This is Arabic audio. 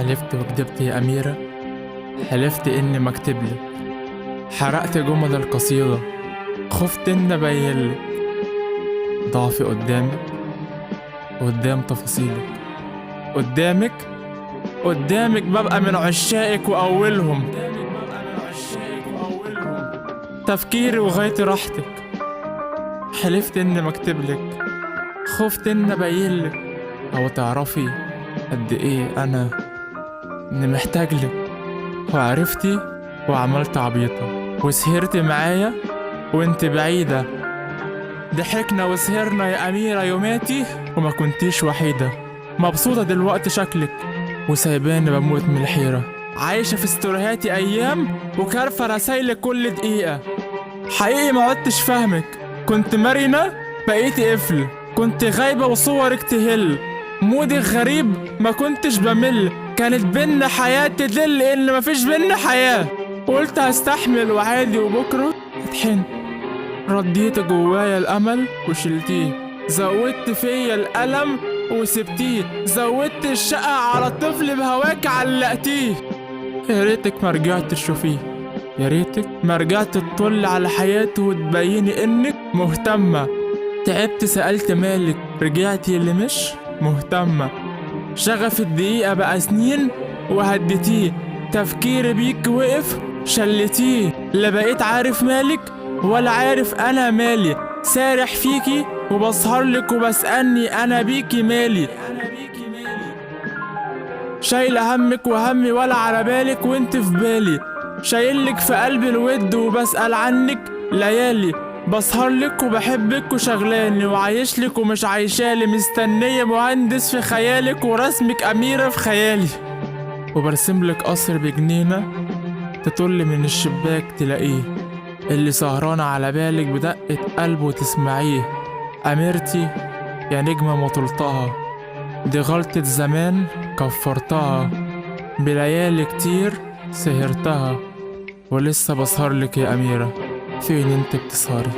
حلفت وكدبت يا أميرة، حلفت إني ما أكتبلك، حرقت جمل القصيدة، خفت إني أبينلك ضعفي قدامك، قدام تفاصيلك، قدامك ببقى من عشاقك وأولهم، تفكيري وغاية راحتك. حلفت إني ما أكتبلك، خفت إني أبينلك أو تعرفي قد إيه أنا إني محتاجلك. وعرفتي وعملت عبيطة وسهرتي معايا وانت بعيدة، ضحكنا وسهرنا يا أميرة يوماتي وما كنتيش وحيدة. مبسوطة دلوقتي شكلك وسايباني بموت من الحيرة، عايشة في استوريهاتي أيام وكارفة رسايلك كل دقيقة. حقيقي ما عدتش فاهمك، كنت مرنة بقيتي قفل، كنت غايبة وصورك تهل، مودك غريب ما كنتش بمل، كانت بينا حياة تدل إن مفيش بينا حياة. قلت هستحمل وعادي وبكرة هتحن، رديت جوايا الأمل وشلتيه، زودت فيا الألم وسبتيه، زودت الشقة على الطفل بهواك علقتيه. يا ريتك ما رجعت تشوفيه، يا ريتك ما رجعت تطل على حياته وتبيني إنك مهتمة. تعبت سألت مالك، رجعتي اللي مش مهتمة. شغف الدقيقة بقى سنين وهديتيه، تفكيري بيك وقف شلتيه. لا بقيت عارف مالك ولا عارف أنا مالي، سارح فيكي وبسهرلك وبسألني أنا بيكي مالي. شايلة همك وهمي ولا على بالك وانت في بالي، شايلك في قلبي الود وبسأل عنك ليالي. بسهرلك وبحبك وشغلاني وعايشلك ومش عايشالي، مستنية مهندس في خيالك ورسمك أميرة في خيالي. وبرسملك قصر بجنينة تطل من الشباك تلاقيه، اللي سهرانة على بالك بدقة قلب وتسمعيه. أميرتي يا نجمة ما طلتها، دي غلطة زمان كفرتها، بليالي كتير سهرتها ولسه بسهرلك يا أميرة. فين انت بتسهري؟